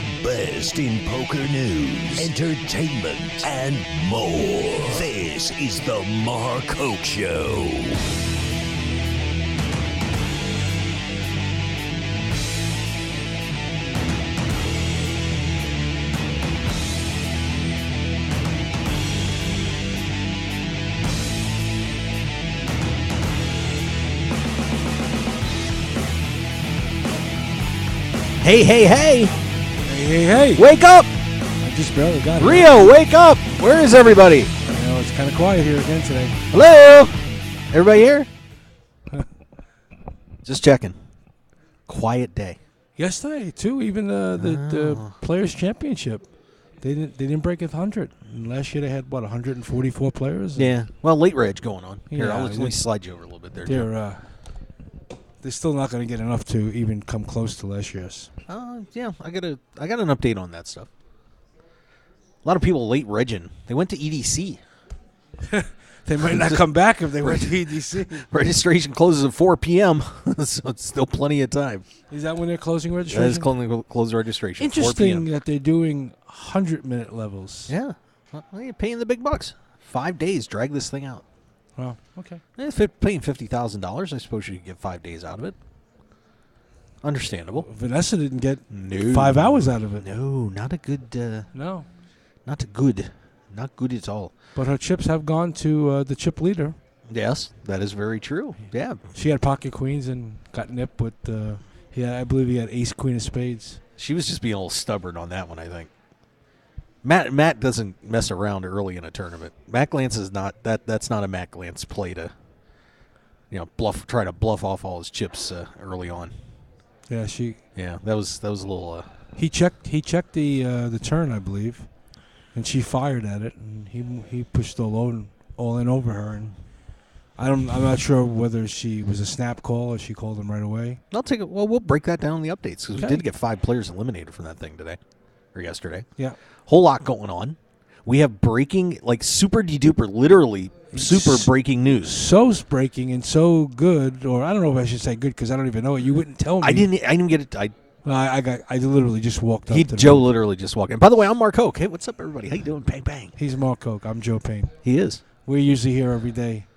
The best in poker news, entertainment, and more. This is the Mark Hoke Show. Hey, hey, hey. Hey, hey, hey. Wake up. I just barely got it. Rio, wake up. Where is everybody? You know, it's kind of quiet here again today. Hello. Everybody here? Just checking. Quiet day. Yesterday, too, even the Players' Championship, they didn't break 100. And last year they had, 144 players? Yeah. Well, late reg going on. Here, Yeah, let me slide you over a little bit there. Joe. They're still not going to get enough to even come close to last year's. Yeah, I got an update on that stuff. A lot of people late regging. They went to EDC. They might not come back if they went to EDC. Registration closes at 4 p.m., so it's still plenty of time. Is that when they're closing registration? That is close registration. Interesting 4 p.m. that they're doing 100-minute levels. Yeah. Well, you're paying the big bucks. 5 days, drag this thing out. Well, okay. If you're paying $50,000, I suppose you could get 5 days out of it. Understandable. Vanessa didn't get 5 hours out of it. No, not a good. No. Not good. Not good at all. But her chips have gone to the chip leader. Yes, that is very true. Yeah. She had pocket queens and got nipped with, I believe he had ace queen of spades. She was just being a little stubborn on that one, I think. Matt doesn't mess around early in a tournament. Matt Glantz is not that's not a Matt Glantz play to, try to bluff off all his chips early on. Yeah, that was a little. He checked the turn, I believe, and she fired at it, and he pushed all in over her, and I'm not sure whether she was a snap call or she called him right away. We'll break that down in the updates because Okay. we did get 5 players eliminated from that thing today or yesterday. Yeah. Whole lot going on. We have breaking, like super de-duper, literally super breaking news. So breaking and so good, or I don't know if I should say good because I don't even know it. You wouldn't tell me. I didn't get it. I literally just walked up. Joe literally just walked in. By the way, I'm Mark Hoke. Hey, what's up, everybody? How you doing? Bang, bang. He's Mark Hoke. I'm Joe Payne. He is. We're usually here every day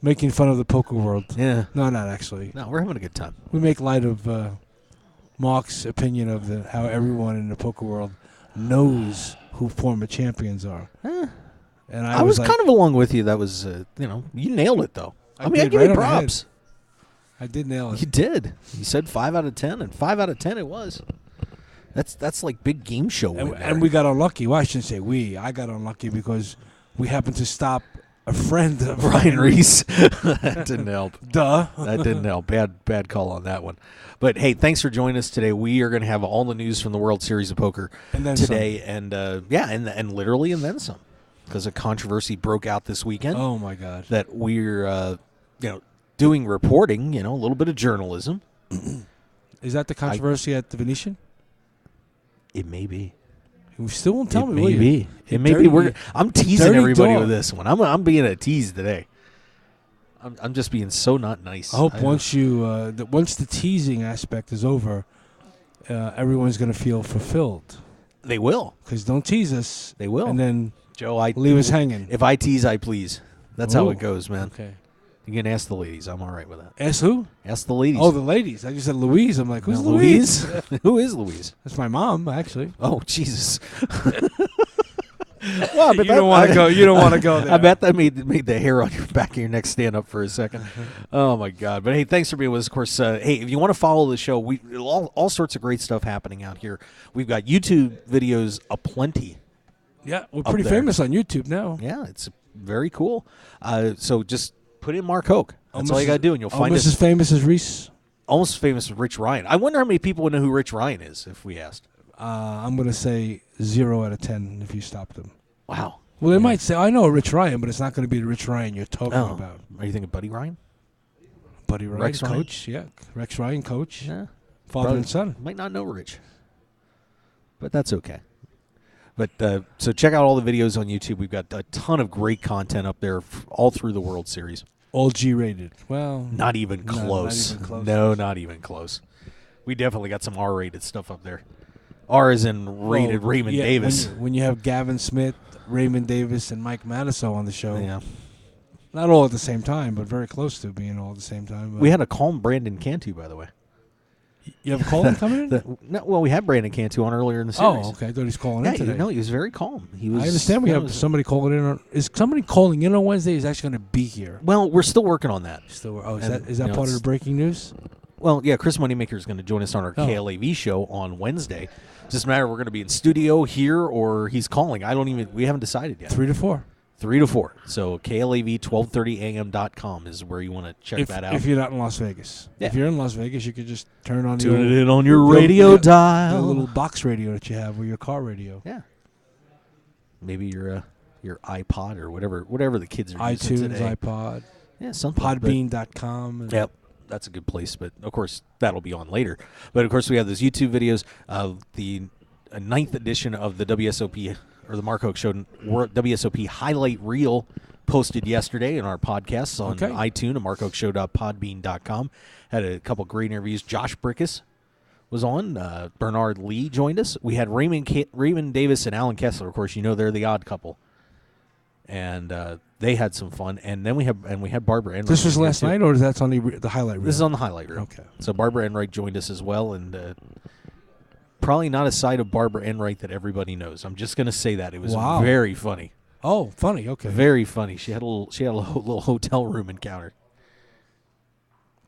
making fun of the poker world. Yeah. No, not actually. No, we're having a good time. We make light of Mark's opinion of how everyone in the poker world knows who former champions are. And I was kind of along with you. That was, you nailed it, though. I give you props. I did nail it. You did. You said 5 out of 10, and 5 out of 10 it was. That's like big game show. And we got unlucky. Well, I shouldn't say we. I got unlucky because we happened to stop a friend of Brian Reese. That didn't help. Duh. That didn't help. Bad call on that one. But hey, thanks for joining us today. We are going to have all the news from the World Series of Poker today, and literally and then some, because a controversy broke out this weekend. Oh my God! That we're doing reporting, a little bit of journalism. Is that the controversy at the Venetian? It may be. You still won't tell me. It may be. I'm teasing everybody with this one. I'm being a tease today. I'm just being so not nice. I hope once the teasing aspect is over, everyone's going to feel fulfilled. They will. Because don't tease us. They will. And then Joe, leave us hanging. If I tease, I please. That's how it goes, man. Okay. You can ask the ladies. I'm all right with that. Ask who? Ask the ladies. Oh, the ladies. I just said Louise. I'm like, who's Louise? Who is Louise? That's my mom, actually. Oh, Jesus. Well, you don't want to go. You don't want to go there. I bet that made the hair on your back of your neck stand up for a second. Oh my God! But hey, thanks for being with us. Of course, hey, if you want to follow the show, we all sorts of great stuff happening out here. We've got YouTube videos aplenty. Yeah, we're pretty famous on YouTube now. Yeah, it's very cool. So just put in Mark Hoke. That's all you got to do, and you'll find us. Almost as famous as Reese. Almost as famous as Rich Ryan. I wonder how many people would know who Rich Ryan is if we asked. I'm going to say 0 out of 10 if you stop them. Wow. Well, they might say, I know a Rich Ryan, but it's not going to be the Rich Ryan you're talking about. Are you thinking Buddy Ryan? Buddy Ryan, Rex coach. Ryan? Yeah, Rex Ryan, coach. Yeah. Father and son. Might not know Rich. But that's okay. But so check out all the videos on YouTube. We've got a ton of great content up there all through the World Series. All G-rated. Well, not even close. Not even close. No, not even close. We definitely got some R-rated stuff up there. R is in rated Raymond Davis. When you have Gavin Smith, Raymond Davis, and Mike Matusow on the show. Yeah. Not all at the same time, but very close to being all at the same time. But We had a calm Brandon Cantu, by the way. you have a call coming in? Well, we had Brandon Cantu on earlier in the series. Oh, okay. I thought he's calling Yeah, in today. no, he was very calm. He was. I understand we have somebody calling in. Is somebody calling in on Wednesday? He's actually going to be here. Well, we're still working on that. Still, is And, that you know, part of the breaking news? Well, yeah, Chris Moneymaker is going to join us on our KLAV show on Wednesday. It's just a matter of we're going to be in studio here or he's calling. We haven't decided yet. 3 to 4. 3 to 4. So KLAV1230am.com is where you want to check that out. If you're not in Las Vegas. Yeah. If you're in Las Vegas, you could just turn on Tune it in on your radio dial. The little box radio that you have or your car radio. Yeah. Maybe your iPod or whatever the kids are using iTunes, today. iPod. Yeah, something. Podbean.com. Yep. That's a good place, but of course that'll be on later. But of course we have those YouTube videos of the 9th edition of the WSOP or the Mark Hoke Show WSOP highlight reel posted yesterday in our podcasts on iTunes and markhokeshow.podbean.com. Had a couple great interviews. Josh Brickus was on. Bernard Lee joined us. We had Raymond Davis and Alan Kessler. Of course, you know they're the odd couple. And they had some fun, and then we had Barbara Enright. This was last night, or is that on the highlight reel? This is on the highlight reel. Okay. So Barbara Enright joined us as well, and probably not a side of Barbara Enright that everybody knows. I'm just going to say that it was very funny. Oh, funny. Okay. Very funny. She had a little hotel room encounter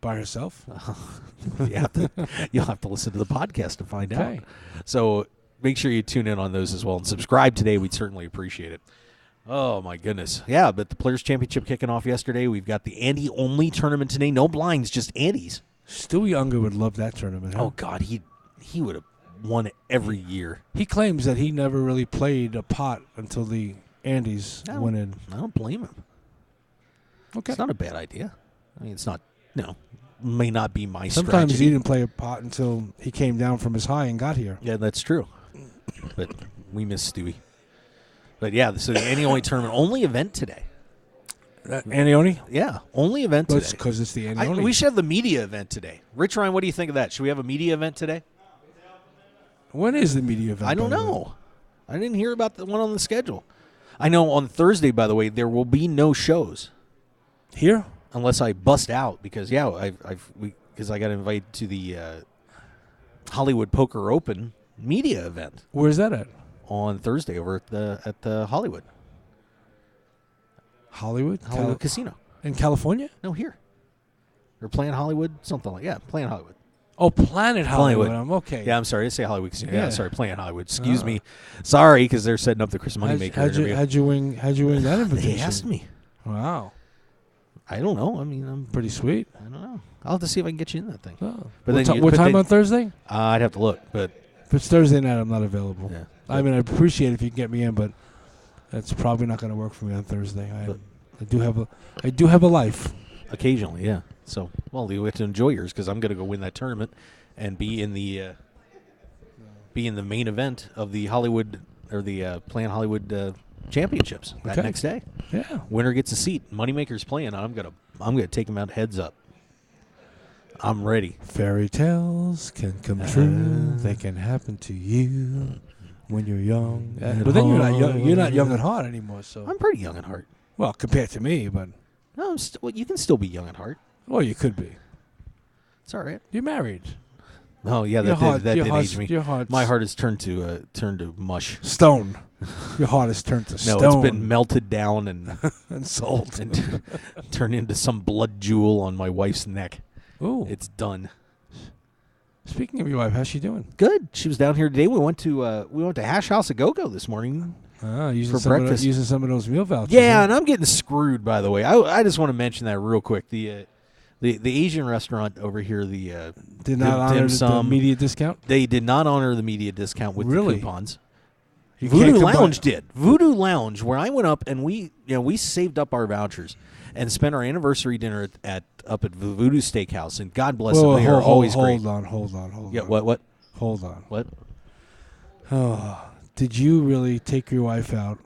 by herself. You'll have to listen to the podcast to find out. Okay. So make sure you tune in on those as well and subscribe today. We'd certainly appreciate it. Oh, my goodness. Yeah, but the Players' Championship kicking off yesterday. We've got the Andy-only tournament today. No blinds, just Andes. Stewie Unger would love that tournament. Huh? Oh, God, he would have won it every year. He claims that he never really played a pot until the Andes went in. I don't blame him. Okay. It's not a bad idea. I mean, it's not, may not be my Sometimes strategy. he didn't play a pot until he came down from his high and got here. Yeah, that's true. But we miss Stewie. But yeah, so the Andy-only tournament, only event today. Andy-only? Yeah, only event today. That's because it's the Andy-only. We should have the media event today. Rich Ryan, what do you think of that? Should we have a media event today? When is the media event? I don't know. I didn't hear about the one on the schedule. I know on Thursday, by the way, there will be no shows here unless I bust out because I got invited to the Hollywood Poker Open media event. Where's that at? On Thursday over at the Hollywood. Hollywood Casino. In California? No, here. They're playing Hollywood, something like Playing Hollywood. Oh, Planet Hollywood. I'm okay. Yeah, I'm sorry. I say Hollywood Casino. Yeah, sorry, Playing Hollywood. Excuse me. Sorry, because they're setting up the Chris Moneymaker interview. How'd you wing that invitation? They asked me. Wow. I don't know. I mean, I'm pretty sweet. I don't know. I'll have to see if I can get you in that thing. Oh. But what time on Thursday? I'd have to look, but if it's Thursday night, I'm not available. Yeah. I mean, I'd appreciate it if you can get me in, but that's probably not going to work for me on Thursday. I do have a life. Occasionally, yeah. So, well, you have to enjoy yours because I'm going to go win that tournament and be in the main event of the Hollywood or the Playing Hollywood Championships that next day. Yeah. Winner gets a seat. Moneymaker's playing. I'm gonna take him out heads up. I'm ready. Fairy tales can come true. They can happen to you when you're young. But then you're not young. You're not young at heart anymore. So I'm pretty young at heart. Well, compared to me, but no, you can still be young at heart. Well, you could be. It's all right. You're married. Oh yeah, that did age me. My heart has turned to mush. Stone. Your heart has turned to stone. No, it's been melted down and salt and turned into some blood jewel on my wife's neck. Ooh, it's done. Speaking of your wife, how's she doing? Good. She was down here today. We went to Hash House a Go-Go this morning. Using for breakfast. Using some of those meal vouchers. Yeah, and I'm getting screwed, by the way. I just want to mention that real quick. The Asian restaurant over here, did not honor the media discount? They did not honor the media discount with the coupons. Voodoo Lounge did. Voodoo Lounge, where I went up and we saved up our vouchers and spent our anniversary dinner up at Voodoo Steakhouse. And God bless them, they are always great. Hold on. Yeah, what? Hold on. What? Oh, did you really take your wife out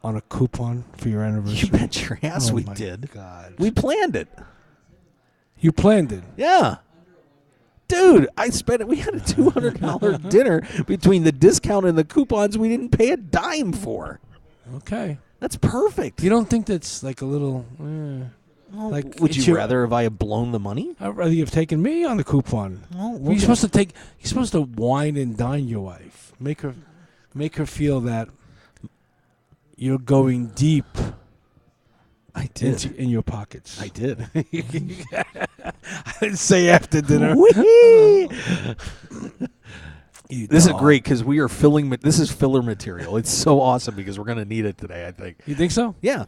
on a coupon for your anniversary? You bet your ass we did. God. We planned it. You planned it? Yeah. Dude, we had a $200 dinner between the discount and the coupons we didn't pay a dime for. Okay. That's perfect. You don't think that's like a little... like, would you rather if I had blown the money? I'd rather you have taken me on the coupon. You're supposed to wine and dine your wife. Make her feel that you're going deep. I did. In your pockets. I did. I didn't say after dinner. This is great because we are filling. This is filler material. It's so awesome because we're going to need it today, I think. You think so? Yeah.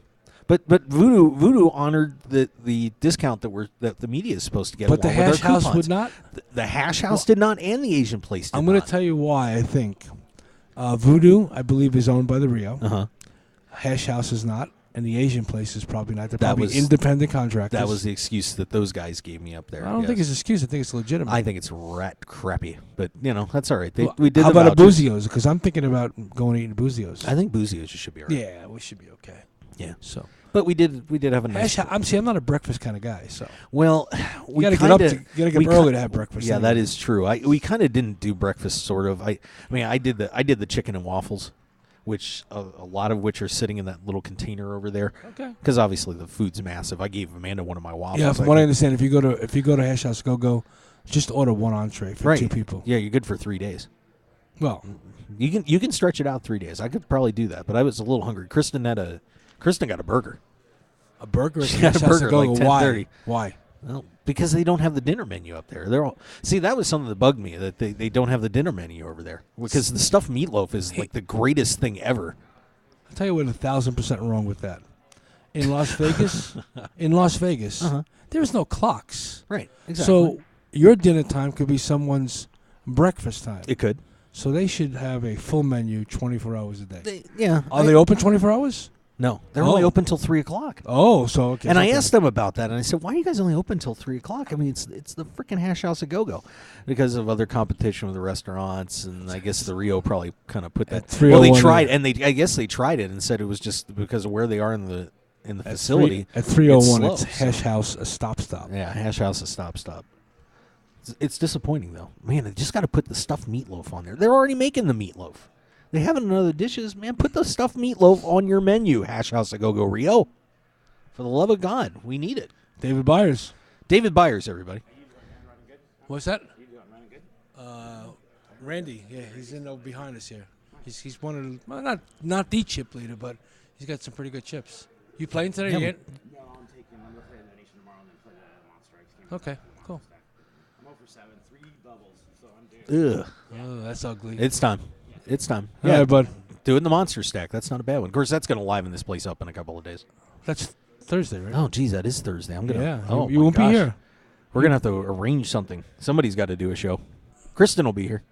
But Voodoo honored the discount that the media is supposed to get. But the Hash House would not? The Hash House did not, and the Asian place did I'm going to tell you why, I think. Voodoo, I believe, is owned by the Rio. Uh-huh. Hash House is not. And the Asian place is probably not. They're That probably was- independent contractors. That was the excuse that those guys gave me up there. I don't think it's an excuse. I think it's legitimate. I think it's rat crappy. But, that's all right. Well, We did how the about a vouchers. Buzios? Because I'm thinking about going to eat Buzios. I think Buzios should be all right. Yeah, we should be okay. Yeah. So, But we did have a nice... I'm not a breakfast kind of guy. So Well, we you got to get up. You got to get up early to have breakfast. Yeah, anyway. that is true. We kind of didn't do breakfast. Sort of. I did the chicken and waffles, which a lot of which are sitting in that little container over there. Okay. Because obviously the food's massive. I gave Amanda one of my waffles. Yeah, from what I understand, if you go to Hash House, go, just order one entree for right. 2 people. Yeah, you're good for 3 days. Well, you can stretch it out 3 days. I could probably do that, but I was a little hungry. Kristen got a burger. a burger. At She got Hash a House burger to at go. like 10:30. Why? Well, because they don't have the dinner menu up there. That was something that bugged me, that they don't have the dinner menu over there. Because the stuffed meatloaf is like the greatest thing ever. I'll tell you what, 1,000% wrong with that. In Las Vegas, there's no clocks. Right, exactly. So your dinner time could be someone's breakfast time. It could. So they should have a full menu 24 hours a day. Yeah. Are they open 24 hours? No, they're only open till 3 o'clock. Oh, so okay. And I asked them about that, and I said, "Why are you guys only open till 3 o'clock?" I mean, it's the freaking Hash House a Go-Go, because of other competition with the restaurants, and I guess the Rio probably kind of put that. Well, they tried, and I guess they tried it and said it was just because of where they are in the facility. At 301, slow, it's Hash House a stop. Yeah, Hash House a stop. It's disappointing though. Man, they just got to put the stuffed meatloaf on there. They're already making the meatloaf. They haven't in other dishes. Man, put the stuffed meatloaf on your menu, Hash House a Go-Go Rio. For the love of God, we need it. David Byers. David Byers, everybody. What's that? Randy. Yeah, he's in behind us here. He's one of the, well, not the chip leader, but he's got some pretty good chips. You playing today? Yeah, You get? No, I'm going to play in the Nation tomorrow and then play the Monster X. Okay, cool. I'm 0 for 7, 3 doubles, so I'm doing Ugh. Oh, that's ugly. It's time. It's time. Yeah, bud. Do it in the monster stack. That's not a bad one. Of course, that's going to liven this place up in a couple of days. That's Thursday, right? Oh, geez, that is Thursday. I'm gonna. yeah. Oh, you my won't gosh. be here. We're gonna have to arrange something. Somebody's got to do a show. Kristen will be here.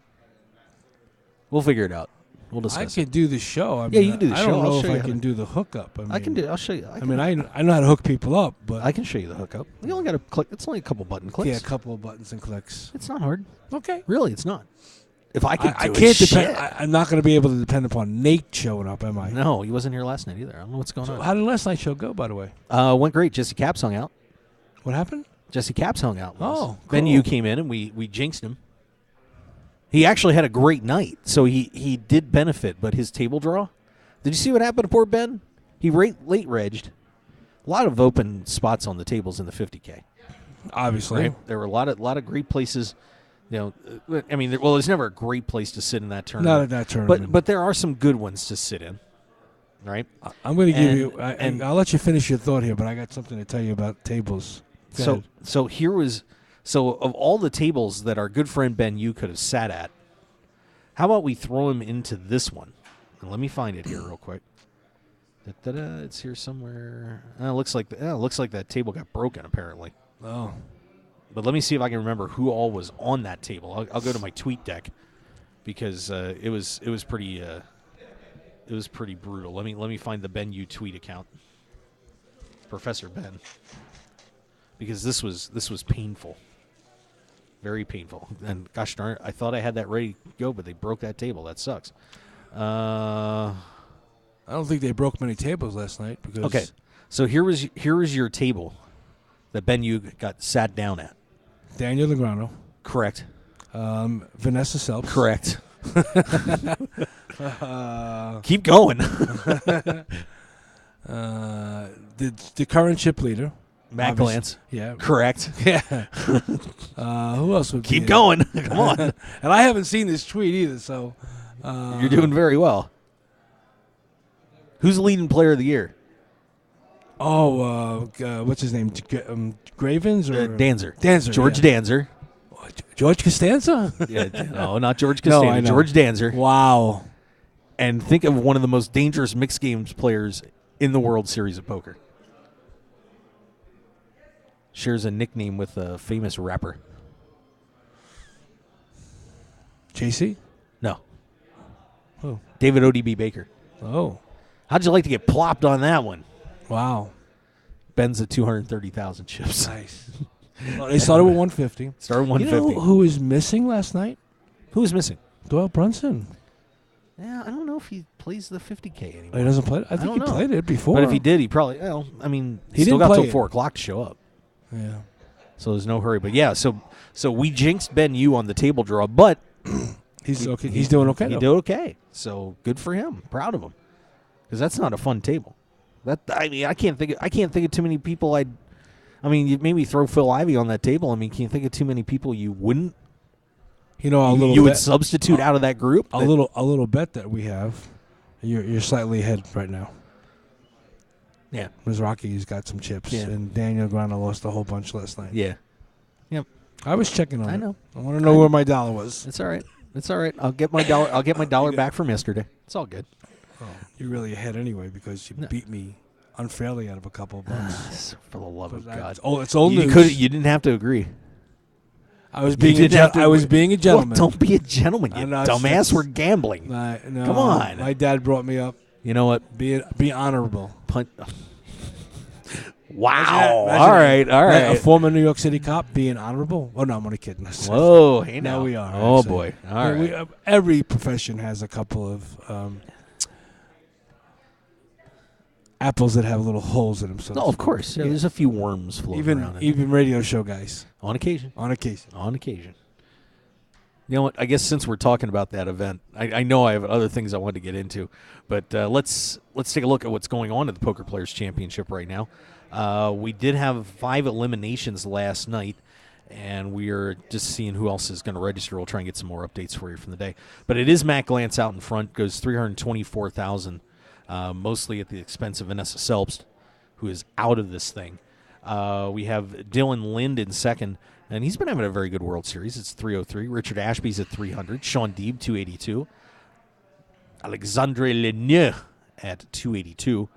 We'll figure it out. We'll discuss. I could do the show. I mean, Yeah, you can do the I show. don't know I'll if show you I how can to- do the hookup. I can do. I'll show you. I know how to hook people up, but I can show you the hookup. You only got to click. It's only a couple button clicks. yeah, a couple of buttons and clicks. It's not hard. Okay. Really, it's not. If I could, I do can't it, depend. shit. I'm not going to be able to depend upon Nate showing up, am I? No, he wasn't here last night either. I don't know what's going So on. how did last night's show go, by the way? Went great. Jesse Caps hung out. What happened? Jesse Caps hung out. With us. Oh, Ben cool. Yu came in and we jinxed him. He actually had a great night, so he did benefit. But his table draw, did you see what happened to poor Ben? He late regged. A lot of open spots on the tables in the 50K. Obviously. Right? There were a lot of great places. You know, I mean, there's never a great place to sit in that tournament. Not at that tournament. But there are some good ones to sit in, right? I'm going to give And- you. and- I'll let you finish your thought here, but I got something to tell you about tables. Go ahead. So of all the tables that our good friend Ben Yu could have sat at, how about we throw him into this one? And let me find it here real quick. Da-da-da, it's here somewhere. Looks like that table got broken apparently. Oh. But let me see if I can remember who all was on that table. I'll go to my tweet deck because it was pretty brutal. Let me find the Ben Yu tweet account, Professor Ben, because this was painful, very painful. And gosh darn it, I thought I had that ready to go, but they broke that table. That sucks. I don't think they broke many tables last night because. Okay, so here was your table that Ben Yu got sat down at. Daniel Legrano. Correct. Vanessa Selps. Correct. Keep going. The current chip leader. Matt Obviously. Glantz. Yeah. Correct. Yeah. Who else would be Keep in? going. Come on. And I haven't seen this tweet either, so. You're doing very well. Who's the leading player of the year? Oh, what's his name? Gravens or Danzer. Danzer. George yeah. Danzer. George Costanza? Yeah, no, not George No, Costanza. I know. George Danzer. Wow. And think of one of the most dangerous mixed games players in the World Series of Poker. Shares a nickname with a famous rapper. JC? No. Who? David ODB Baker. Oh. How'd you like to get plopped on that one? Wow. Ben's at 230,000 chips. Nice. Well, they started with 150. Started 150. You know who was missing last night? Who was missing? Doyle Brunson. Yeah, I don't know if he plays the 50K anymore. Oh, he doesn't play it? I think don't he know. played it before. But if he did, he probably, well, I mean, He still didn't got play till it. 4 o'clock to show up. Yeah. So there's no hurry. But yeah, so we jinxed Ben Yu on the table draw, but He's okay. He's doing okay. He though. did okay. So good for him. Proud of him. Because that's not a fun table. I mean, I can't think of too many people I mean, you maybe throw Phil Ivey on that table. I mean, can you think of too many people you wouldn't? You know, a little you would bet, substitute out of that group. a little bet that we have. You're slightly ahead right now. Yeah. Mizrachi's got some chips, Yeah. and Daniel Grana lost a whole bunch last night. Yeah. Yep. I was checking on it. I know. I want to know where my dollar was. It's all right. It's all right. I'll get my dollar. I'll get my dollar back from yesterday. It's all good. Oh, you're really ahead anyway because you No. beat me unfairly out of a couple of bucks. For the love of But God. it's old news. You didn't have to agree. I was being didn't have to I was agree. being a gentleman. Well, don't be a gentleman, you I know, dumbass. We're gambling. No, Come on. My dad brought me up. You know what? Be honorable. Wow. Imagine All right. All A right. former New York City cop being honorable. Oh no, I'm only kidding. Whoa. Hey, now. No, we are. Oh, actually. boy. All Yeah, right. every profession has a couple of apples that have little holes in them. So No, of course. Yeah, there's a few worms floating around. even radio show guys On occasion. on occasion. On occasion. You know what? I guess since we're talking about that event, I know I have other things I wanted to get into, but let's take a look at what's going on at the Poker Players Championship right now. We did have 5 eliminations last night, and we are just seeing who else is going to register. We'll try and get some more updates for you from the day. But it is Matt Glantz out in front, goes 324,000, mostly at the expense of Vanessa Selbst, who is out of this thing. We have Dylan Lind in second, and he's been having a very good World Series. It's 303. Richard Ashby's at 300. Sean Deeb, 282. Alexandre Lenieux at 282.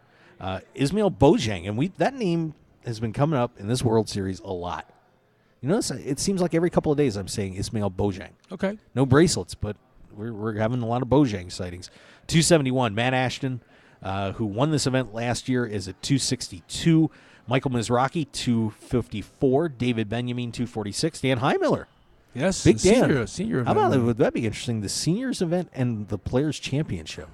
Ismail Bojang, and that name has been coming up in this World Series a lot. You notice it seems like every couple of days I'm saying Ismail Bojang. Okay. No bracelets, but we're having a lot of Bojang sightings. 271, Matt Ashton, who won this event last year, is at 262. Michael Mizrachi, 254. David Benjamin, 246. Dan Heimiller. Yes. Big Dan. Senior How event. about that? Would that be interesting? The seniors event and the Players Championship.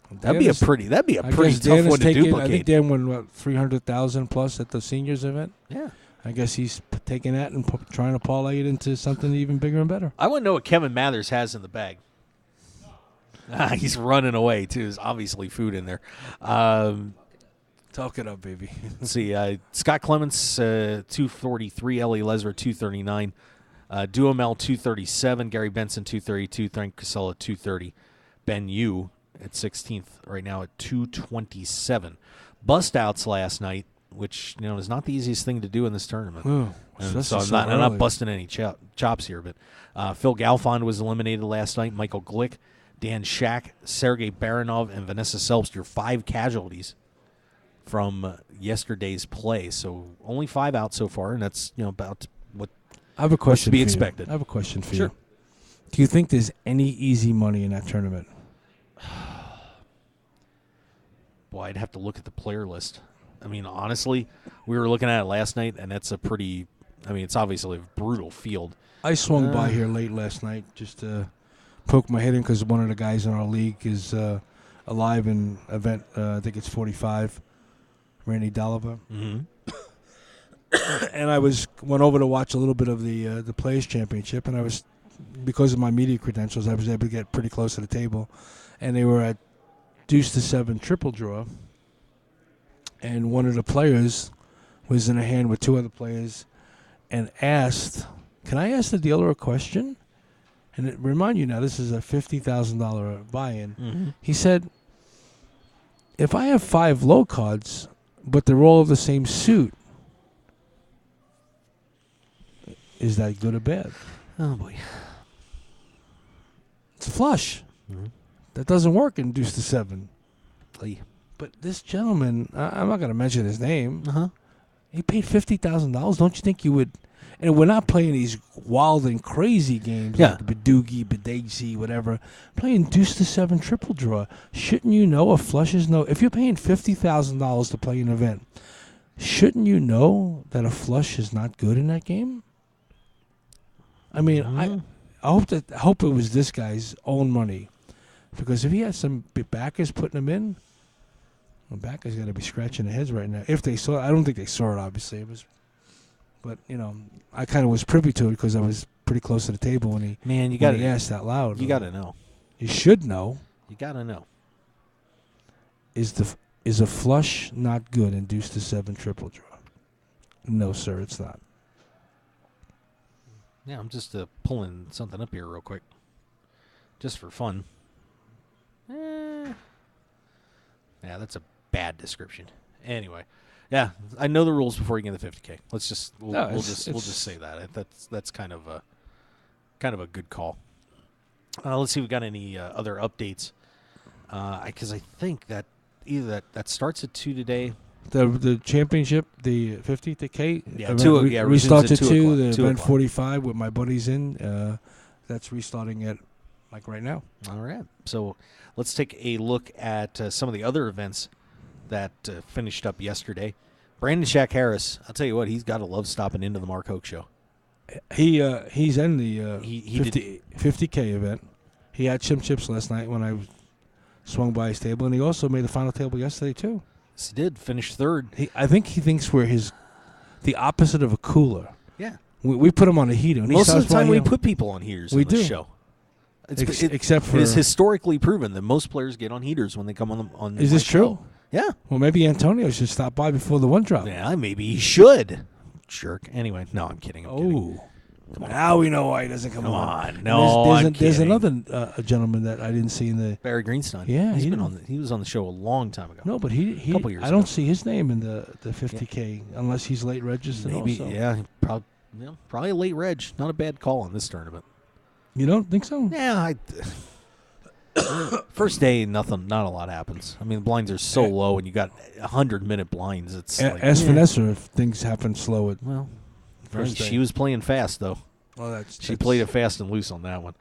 Dan That'd be a is- pretty I tough guess Dan is one to taking, duplicate. I think Dan won what 300,000 plus at the seniors event. Yeah. I guess he's taking that and trying to parlay it into something even bigger and better. I want to know what Kevin Mathers has in the bag. He's running away, too. There's obviously food in there. Talk it up, baby. Let's see. Scott Clements, 243. Ellie Lesver, 239. Duhamel, 237. Gary Benson, 232. Frank Casella, 230. Ben Yu at 16th right now at 227. Bust outs last night, which is not the easiest thing to do in this tournament. Oh, And so I'm not busting any chops here, but Phil Galfond was eliminated last night. Michael Glick, Dan Shack, Sergei Baranov, and Vanessa Selbst, your 5 casualties from yesterday's play. So only 5 out so far, and that's about what I have a question to be for you. expected. I have a question for Sure. you. Do you think there's any easy money in that tournament? Boy, I'd have to look at the player list. I mean, honestly, we were looking at it last night, and that's it's obviously a brutal field. I swung by here late last night just to poke my head in because one of the guys in our league is alive in event, I think it's 45, Randy Dolliver. Mm-hmm. and I went over to watch a little bit of the Players Championship, and I was, because of my media credentials, I was able to get pretty close to the table, and they were at deuce to 7 triple draw, and one of the players was in a hand with 2 other players, and asked, "Can I ask the dealer a question?" And remind you now, this is a $50,000 buy-in. Mm-hmm. He said, "If I have 5 low cards, but they're all of the same suit, is that good or bad?" Oh boy. It's a flush. Mm-hmm. That doesn't work in deuce to 7. Oy. But this gentleman, I'm not going to mention his name. Uh-huh. He paid $50,000. Don't you think you would? And we're not playing these wild and crazy games Yeah. like Badoogie, Badagesi, whatever. Playing deuce to 7 triple draw. Shouldn't you know a flush is no? If you're paying $50,000 to play an event, shouldn't you know that a flush is not good in that game? I mean, Mm-hmm. I hope it was this guy's own money, because if he had some backers putting him in, the backers got to be scratching their heads right now. If they saw it, I don't think they saw it. Obviously, it was, but I kind of was privy to it because I was pretty close to the table when he got he asked out loud. You got to know. You should know. You got to know. Is a flush not good in deuce to 7 triple draw? No, sir, it's not. Yeah, I'm just pulling something up here real quick, just for fun. Yeah, that's a bad description. Anyway, yeah, I know the rules before you get the 50K. We'll just say that. That's kind of a good call. Let's see if we got any other updates. Because I think that either that starts at 2 today. The championship, the 50K, Yeah, resumes restarts at at 2. The 2 event o'clock. 45 with my buddies in. That's restarting at like right now. All right. So let's take a look at some of the other events that finished up yesterday. Brandon Shaq Harris, I'll tell you what, he's got to love stopping into the Mark Hoke show. He's in the He 50K event. He had chips last night when I swung by his table, and he also made the final table yesterday too. He did finish 3rd. I think he thinks we're the opposite of a cooler. Yeah. We put him on a heater. And Most he of the time we put put people on heaters We on this do. show. except for. It is historically proven that most players get on heaters when they come on Is this my true? show. Yeah. Well, maybe Antonio should stop by before the one drop. Yeah, maybe he should. Jerk. Anyway, no, I'm kidding. I'm kidding. Come on. Now we know why he doesn't come Come on. on. No, I'm there's kidding. another a gentleman that I didn't see in the. Barry Greenstein. Yeah, he he was on the show a long time ago. No, but he couple years I don't ago. see his name in the 50K unless he's late registered. Maybe. Also. Yeah. Probably a late reg. Not a bad call in this tournament. You don't think so? Yeah. First day, not a lot happens. I mean, the blinds are so low, and you got 100-minute blinds. It's like, Ask Vanessa if things happen slow at well, first day. she was playing fast though. Oh, She played it fast and loose on that one.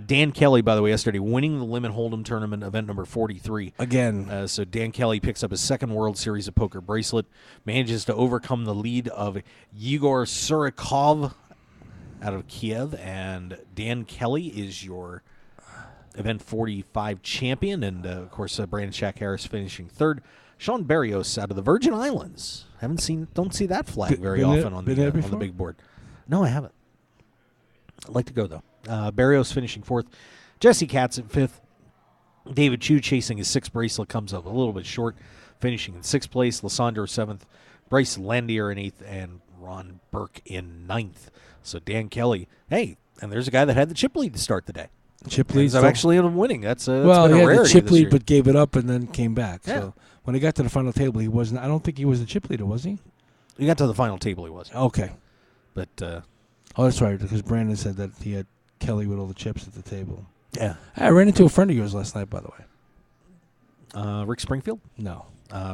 Dan Kelly, by the way, yesterday winning the Limit Hold'em tournament, event number 43. again. So Dan Kelly picks up his second World Series of Poker bracelet, manages to overcome the lead of Yegor Surikov out of Kiev, and Dan Kelly is your event 45 champion, and of course Brandon Shaq Harris finishing 3rd. Sean Barrios out of the Virgin Islands. Don't see that flag very often on the big board. No, I haven't. I'd like to go, though. Barrios finishing 4th. Jesse Katz at 5th. David Chu chasing his 6th bracelet, comes up a little bit short, finishing in 6th place. Lissandro 7th. Bryce Landier in 8th. And Ron Burke in 9th. So Dan Kelly, hey, and there's a guy that had the chip lead to start the day. Chip lead. I'm actually in winning. That's been he a had rarity the chip this lead, year. but gave it up and then came back. Yeah. So when he got to the final table, he wasn't. I don't think he was the chip leader, was he? He got to the final table, he was. Okay. But, Oh, that's right, because Brandon said that he had Kelly with all the chips at the table. yeah. I ran into a friend of yours last night, by the way. Rick Springfield, No,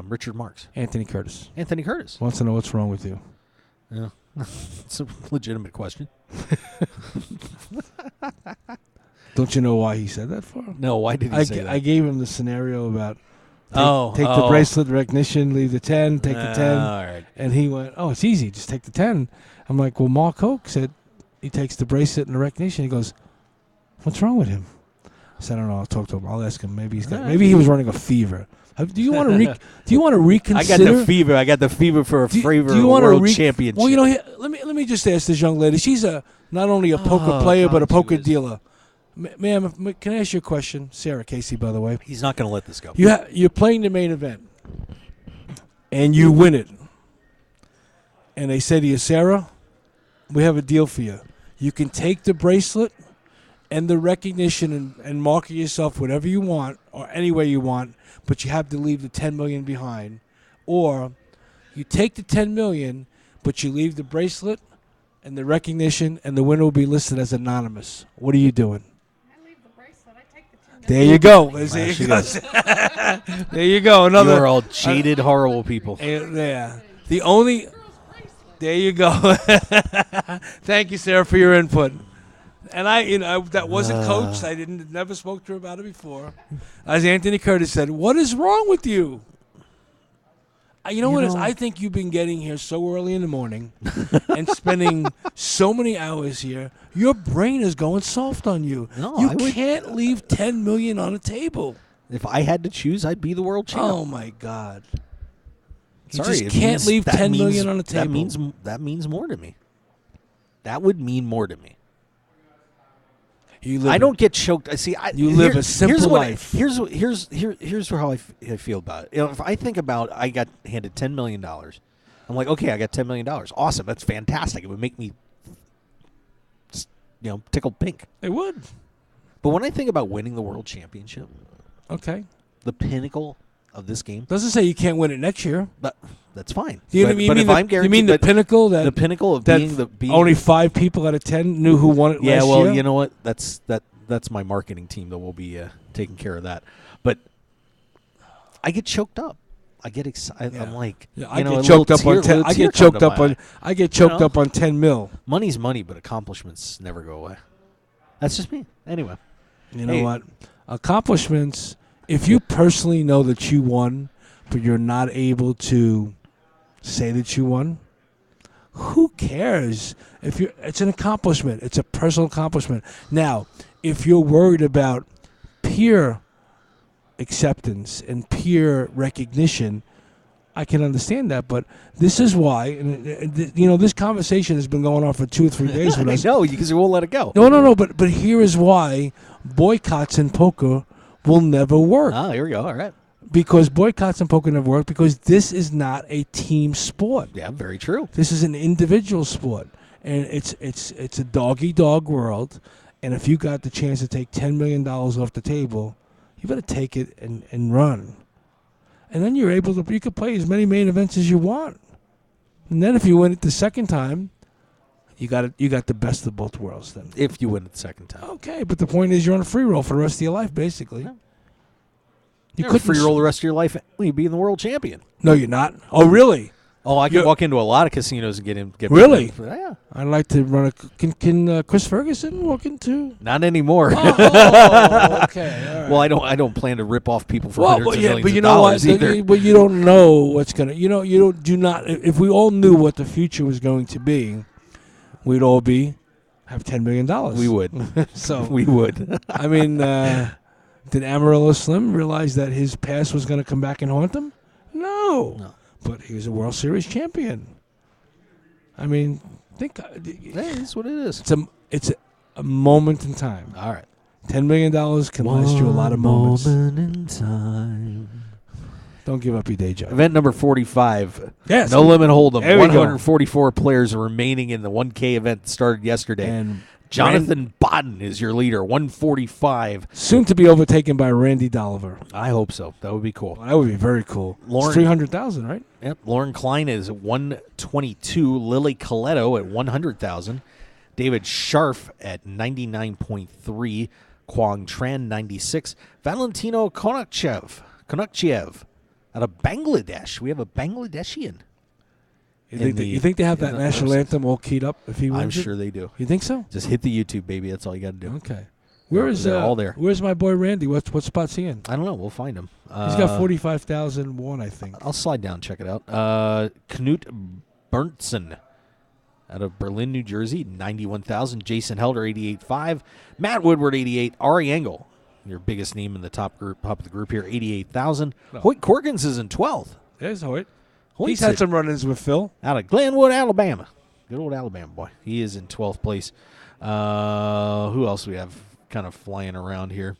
Richard Marks, Anthony Curtis. Anthony Curtis. Wants to know what's wrong with you. Yeah. It's a legitimate question. Don't you know why he said that for? No, why did he say that? I gave him the scenario about take Oh. the bracelet recognition, leave the 10, take the 10. All right. And he went, oh, it's easy, just take the 10. I'm like, well, Mark Hoke said he takes the bracelet and the recognition. He goes, what's wrong with him? I said, I don't know, I'll talk to him. I'll ask him. Maybe he was running a fever. Do you want to do you want to I reconsider? got the fever. I got the fever for a flavor do you of want world championship. Well, let me just ask this young lady. She's not only a poker player but a God, she poker is. dealer. Ma'am, can I ask you a question? Sarah Casey, by the way. He's not going to let this go. You're playing the main event, and you win it. And they say to you, Sarah, we have a deal for you. You can take the bracelet and the recognition and market yourself whatever you want or any way you want, but you have to leave the $10 million behind. Or you take the $10 million, but you leave the bracelet and the recognition, and the winner will be listed as anonymous. What are you doing? I leave the bracelet. I take the $10 There you go. There she you go. goes. There you go. Another. You're all jaded, horrible people. Yeah. The only. There you go. Thank you, Sarah, for your input. And that wasn't coached. I never spoke to her about it before. As Anthony Curtis said, "What is wrong with you?" You know what? I think you've been getting here so early in the morning and spending so many hours here. Your brain is going soft on you. No, you can't leave $10 million on the table. If I had to choose, I'd be the world champ. Oh my God! You Sorry, just can't leave $10 million on the table. That means more to me. That would mean more to me. I don't get choked. You live a simple life. Here's how I feel about it. If I think about I got handed $10 million, I'm like, okay, I got $10 million. Awesome, that's fantastic. It would make me, tickled pink. It would. But when I think about winning the world championship, okay, the pinnacle of this game doesn't say you can't win it next year. But that's fine. You mean the pinnacle that the pinnacle of that being only 5 people out of 10 knew who won it last year? Yeah, well, you know what? That's my marketing team that will be taking care of that. But I get choked up. I get excited. Yeah. I'm like, I get choked up on 10. I get choked up on 10 mil. Money's money, but accomplishments never go away. That's just me. Anyway, you know what? Accomplishments. If you personally know that you won, but you're not able to say that you won, who cares? It's an accomplishment. It's a personal accomplishment. Now, if you're worried about peer acceptance and peer recognition, I can understand that. But this is why, this conversation has been going on for 2 or 3 days with us. I know, because you won't let it go. No. But here is why boycotts in poker will never work. Oh, here we go. All right. Because boycotts in poker never work because this is not a team sport. Yeah, very true. This is an individual sport, and it's a dog-eat-dog world. And if you got the chance to take $10 million off the table, you better take it and run. And then you could play as many main events as you want. And then if you win it the second time, you got the best of both worlds then. If you win it the second time. Okay, but the point is you're on a free roll for the rest of your life, basically. Yeah. You could free roll the rest of your life when you being the world champion. No, you're not. Oh, really? Oh, I can walk into a lot of casinos and get really? Yeah. I'd like to run a. Can Chris Ferguson walk into? Not anymore. Oh, okay. All right. Well, I don't plan to rip off people for hundreds of millions but you of know dollars what? either. But you don't know what's gonna. Do not. If we all knew what the future was going to be, we'd all have $10 million. We would. So we would. I mean, did Amarillo Slim realize that his past was going to come back and haunt him? No. But he was a World Series champion. I mean, think. That's what it is. It's a moment in time. All right. $10 million can last you a lot of moments. Moment in time. Don't give up your day job. Event number 45. Yes. No Limit Hold'em. There we go. 144 players remaining in the 1K event that started yesterday. And Jonathan Bodden is your leader, 145. Soon to be overtaken by Randy Dolliver. I hope so. That would be cool. Well, that would be very cool. Lauren, 300,000, right? Yep. Lauren Klein is at 122. Lily Coletto at 100,000. David Scharf at 99.3. Kwang Tran, 96. Valentino Konakchev out of Bangladesh. We have a Bangladeshian. You think they have that national anthem all keyed up if he wins I'm it? sure they do. You think so? Just hit the YouTube, baby. That's all you got to do. Okay. They're all there. Where's my boy Randy? What spot's he in? I don't know. We'll find him. He's got 45,001, I think. I'll slide down and check it out. Knut Berntsen out of Berlin, New Jersey, 91,000. Jason Helder, 88.5. Matt Woodward, 88. Ari Engel, your biggest name in the top of the group here, 88,000. No. Hoyt Corkins is in 12th. There's Hoyt. Hoyt's He's had it- some run-ins with Phil. out of Glenwood, Alabama. Good old Alabama boy. He is in 12th place. Who else we have kind of flying around here?